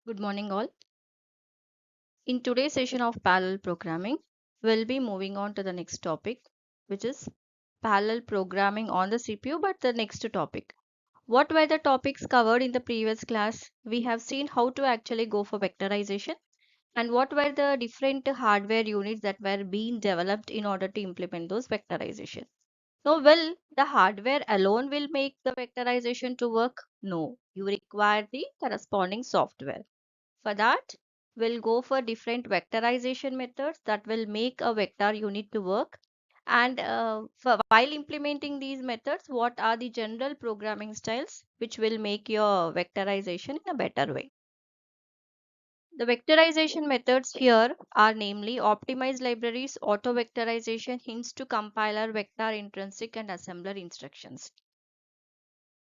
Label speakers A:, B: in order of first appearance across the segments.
A: Good morning, all. In today's session of parallel programming, we'll be moving on to the next topic, which is parallel programming on the CPU. But the next topic, what were the topics covered in the previous class? We have seen how to actually go for vectorization and what were the different hardware units that were being developed in order to implement those vectorization. Now, will the hardware alone will make the vectorization to work? No, you require the corresponding software. For that, we'll go for different vectorization methods that will make a vector unit to work. And while implementing these methods, what are the general programming styles which will make your vectorization in a better way? The vectorization methods here are namely optimized libraries, auto vectorization, hints to compiler, vector intrinsic, and assembler instructions.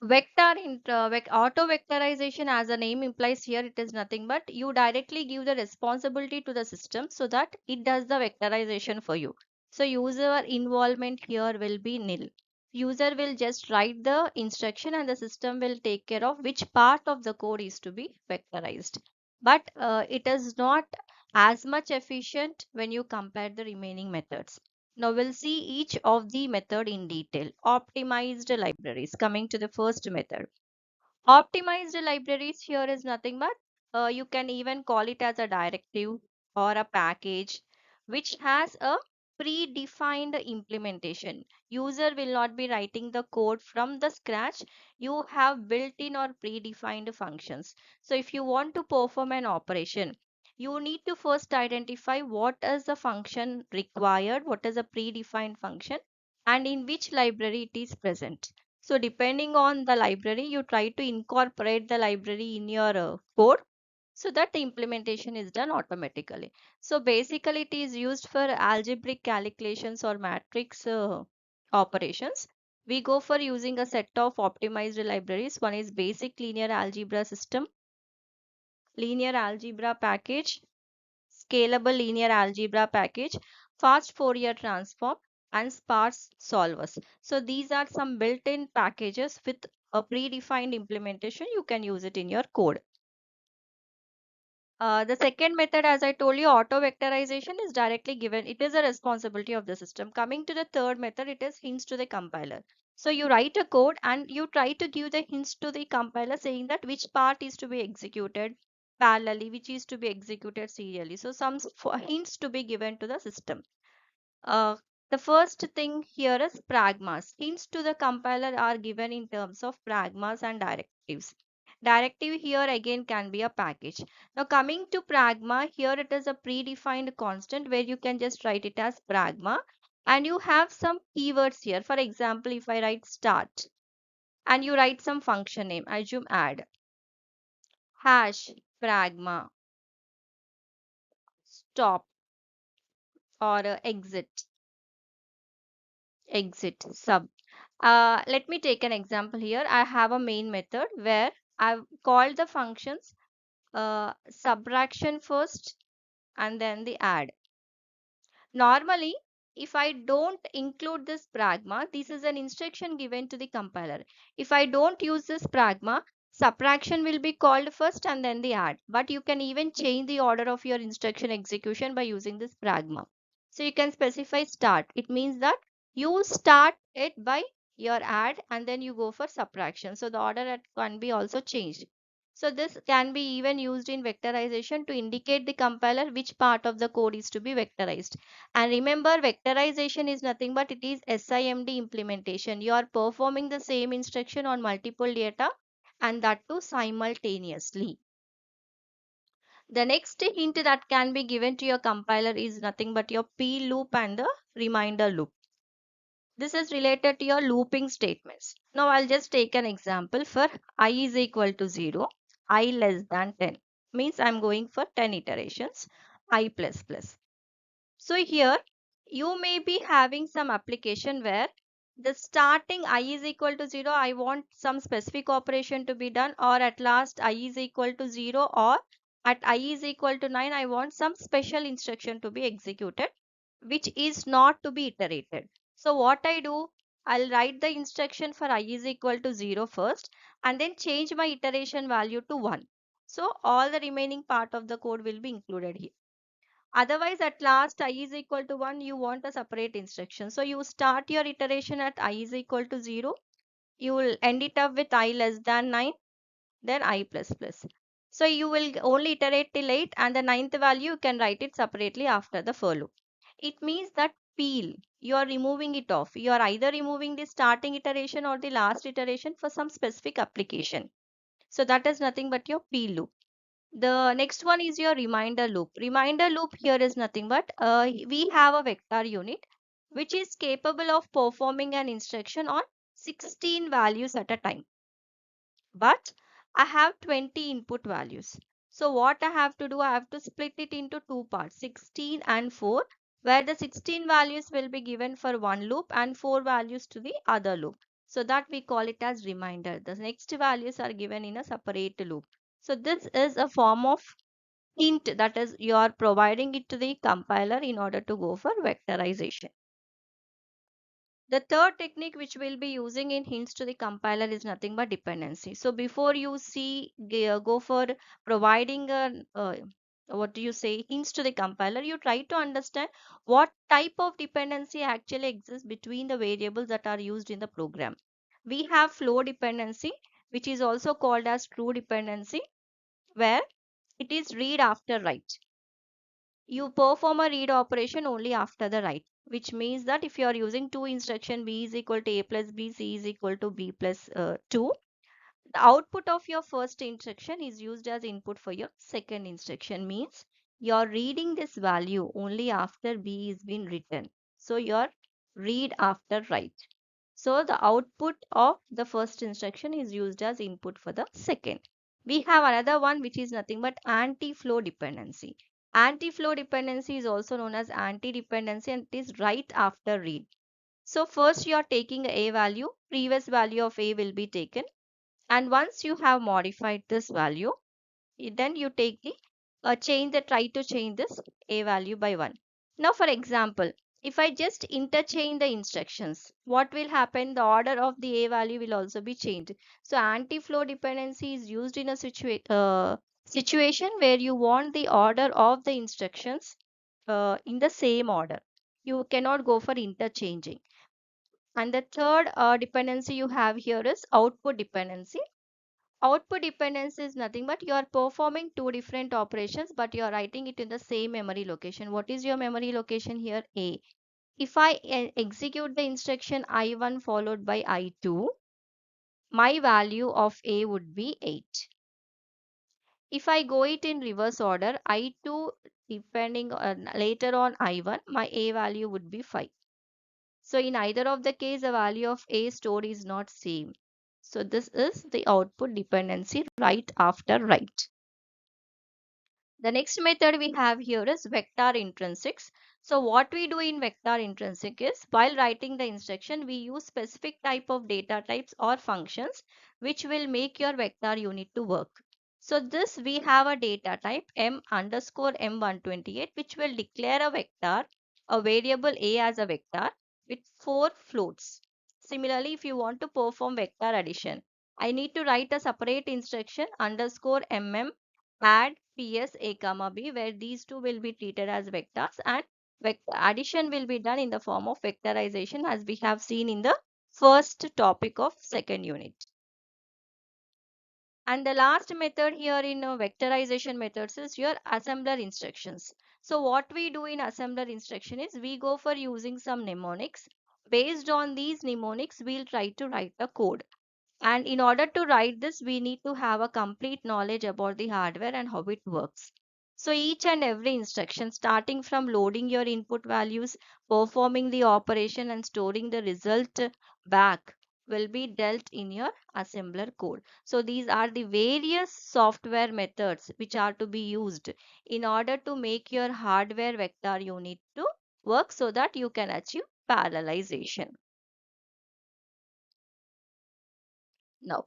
A: Auto vectorization, as the name implies here, it is nothing but you directly give the responsibility to the system so that it does the vectorization for you. So user involvement here will be nil. User will just write the instruction and the system will take care of which part of the code is to be vectorized. But it is not as much efficient when you compare the remaining methods. Now we'll see each of the method in detail. Optimized libraries. Coming to the first method. Optimized libraries here is nothing but you can even call it as a directive or a package which has a predefined implementation. User will not be writing the code from the scratch. You have built-in or predefined functions. So if you want to perform an operation, you need to first identify what is the function required, what is a predefined function, and in which library it is present. So depending on the library, you try to incorporate the library in your code so that the implementation is done automatically. So basically it is used for algebraic calculations or matrix operations. We go for using a set of optimized libraries. One is basic linear algebra system, linear algebra package, scalable linear algebra package, fast Fourier transform, and sparse solvers. So these are some built-in packages with a predefined implementation. You can use it in your code. The second method, as I told you, auto vectorization is directly given. It is a responsibility of the system. Coming to the third method, it is hints to the compiler. So you write a code and you try to give the hints to the compiler saying that which part is to be executed parallelly, which is to be executed serially. So some hints to be given to the system. Uh, the first thing here is pragmas. Hints to the compiler are given in terms of pragmas and directives. Directive here again can be a package. Now coming to pragma, here it is a predefined constant where you can just write it as pragma and you have some keywords here. For example, if I write start and you write some function name, I assume add, hash, pragma, stop or exit, sub. Let me take an example here. I have a main method where I've called the functions subtraction first and then the add. Normally, if I don't include this pragma, this is an instruction given to the compiler. If I don't use this pragma, subtraction will be called first and then the add. But you can even change the order of your instruction execution by using this pragma. So you can specify start. It means that you start it by your add and then you go for subtraction. So the order can be also changed. So this can be even used in vectorization to indicate the compiler which part of the code is to be vectorized. And remember, vectorization is nothing but it is SIMD implementation. You are performing the same instruction on multiple data and that too simultaneously. The next hint that can be given to your compiler is nothing but your P loop and the reminder loop. This is related to your looping statements. Now I'll just take an example for I is equal to 0, I less than 10. Means I'm going for 10 iterations, I plus plus. So here you may be having some application where the starting I is equal to 0, I want some specific operation to be done, or at last I is equal to 0, or at I is equal to 9, I want some special instruction to be executed, which is not to be iterated. So what I do, I'll write the instruction for I is equal to 0 first and then change my iteration value to 1. So all the remaining part of the code will be included here. Otherwise, at last I is equal to 1, you want a separate instruction. So you start your iteration at I is equal to 0. You will end it up with I less than 9, then I plus plus. So you will only iterate till 8, and the ninth value you can write it separately after the for loop. It means that peel, you are removing it off. You are either removing the starting iteration or the last iteration for some specific application. So that is nothing but your peel loop. The next one is your reminder loop. Reminder loop here is nothing but we have a vector unit which is capable of performing an instruction on 16 values at a time. But I have 20 input values. So what I have to do, I have to split it into two parts, 16 and 4, where the 16 values will be given for one loop and 4 values to the other loop. So that we call it as reminder. The next values are given in a separate loop. So this is a form of hint, that is you are providing it to the compiler in order to go for vectorization. The third technique which we'll be using in hints to the compiler is nothing but dependency. So before you go for providing a what do you say hints to the compiler, you try to understand what type of dependency actually exists between the variables that are used in the program. We have flow dependency, which is also called as true dependency, where it is read after write. You perform a read operation only after the write, which means that if you are using two instruction, b is equal to a plus b, c is equal to b plus 2, the output of your first instruction is used as input for your second instruction, means you are reading this value only after b is been written. So your read after write. So the output of the first instruction is used as input for the second. We have another one which is nothing but anti-flow dependency. Anti-flow dependency is also known as anti-dependency, and it is right after read. So first you are taking a value, previous value of a will be taken, and once you have modified this value, then you take the try to change this a value by 1. Now for example, if I just interchange the instructions, what will happen? The order of the a value will also be changed. So anti-flow dependency is used in a situation where you want the order of the instructions in the same order. You cannot go for interchanging. And the third dependency you have here is output dependency. Output dependency is nothing but you are performing two different operations, but you are writing it in the same memory location. What is your memory location here? A. If I execute the instruction I1 followed by I2, my value of A would be 8. If I go it in reverse order, I2 depending on later on I1, my A value would be 5. So in either of the case, the value of A stored is not same. So this is the output dependency right after write. The next method we have here is vector intrinsics. So what we do in vector intrinsic is while writing the instruction, we use specific type of data types or functions which will make your vector unit to work. So this we have a data type m underscore m128 which will declare a vector, a variable a as a vector with 4 floats. Similarly, if you want to perform vector addition, I need to write a separate instruction underscore mm add ps a comma b, where these two will be treated as vectors, and addition will be done in the form of vectorization as we have seen in the first topic of second unit. And the last method here in vectorization methods is your assembler instructions. So what we do in assembler instruction is we go for using some mnemonics. Based on these mnemonics, we'll try to write the code. And in order to write this, we need to have a complete knowledge about the hardware and how it works. So each and every instruction, starting from loading your input values, performing the operation and storing the result back, will be dealt in your assembler code. So these are the various software methods which are to be used in order to make your hardware vector unit to work so that you can achieve parallelization. Now,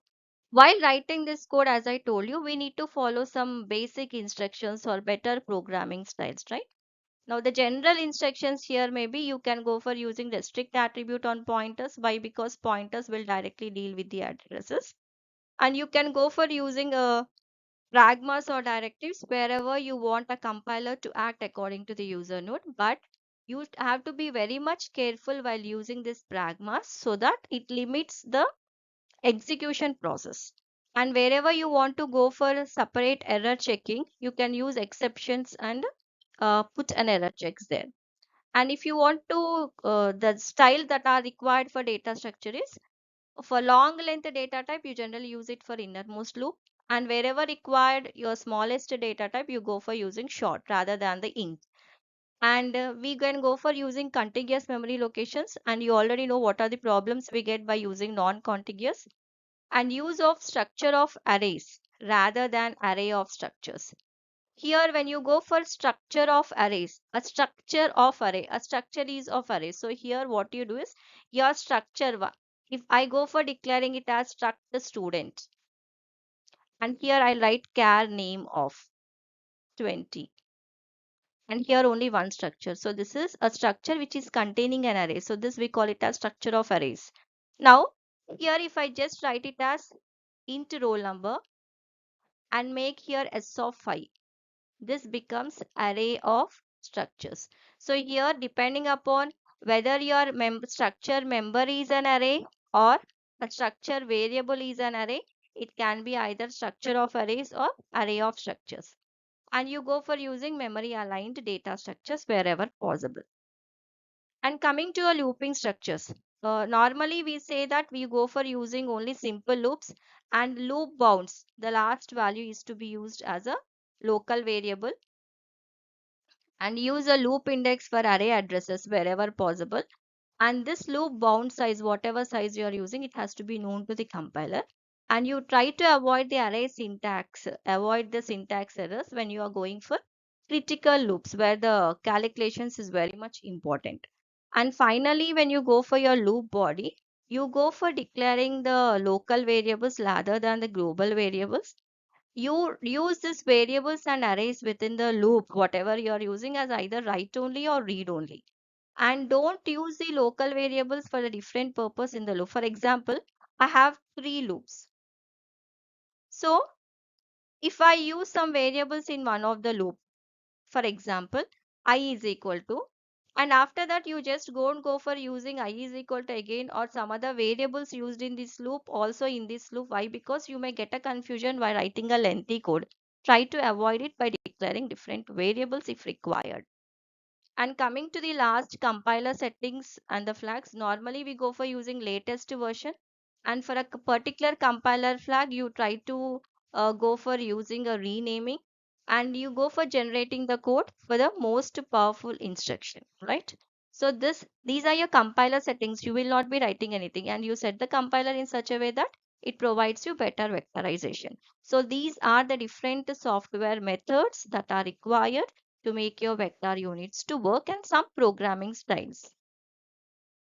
A: while writing this code, as I told you, we need to follow some basic instructions or better programming styles, right? Now, the general instructions here maybe you can go for using restrict attribute on pointers. Why? Because pointers will directly deal with the addresses. And you can go for using a pragmas or directives wherever you want a compiler to act according to the user node, but you have to be very much careful while using this pragmas so that it limits the execution process. And wherever you want to go for separate error checking, you can use exceptions and put an error checks there. And if you want to, the style that are required for data structure is for long length data type, you generally use it for innermost loop. And wherever required your smallest data type, you go for using short rather than the int. And we can go for using contiguous memory locations. And you already know what are the problems we get by using non-contiguous. And use of structure of arrays rather than array of structures. Here, when you go for structure of arrays, a structure is of array. So here what you do is your structure one. If I go for declaring it as struct the student, and here I write char name of 20, and here only one structure. So this is a structure which is containing an array. So this we call it as structure of arrays. Now, here if I just write it as int roll number and make here s of 5, this becomes array of structures. So here depending upon whether your structure member is an array or a structure variable is an array, it can be either structure of arrays or array of structures. And you go for using memory aligned data structures wherever possible. And coming to a looping structures, normally we say that we go for using only simple loops and loop bounds. The last value is to be used as a local variable, and use a loop index for array addresses wherever possible. And this loop bound size, whatever size you are using, it has to be known to the compiler. And you try to avoid the array syntax, avoid the syntax errors when you are going for critical loops where the calculations is very much important. And finally, when you go for your loop body, you go for declaring the local variables rather than the global variables. You use these variables and arrays within the loop, whatever you are using, as either write only or read only. And don't use the local variables for a different purpose in the loop. For example, I have three loops. So if I use some variables in one of the loop, for example, I is equal to, and after that you just go for using I is equal to again or some other variables used in this loop also in this loop. Why? Because you may get a confusion while writing a lengthy code. Try to avoid it by declaring different variables if required. And coming to the last, compiler settings and the flags, normally we go for using latest version. And for a particular compiler flag, you try to go for using a renaming, and you go for generating the code for the most powerful instruction, right? So these are your compiler settings. You will not be writing anything, and you set the compiler in such a way that it provides you better vectorization. So these are the different software methods that are required to make your vector units to work, and some programming styles.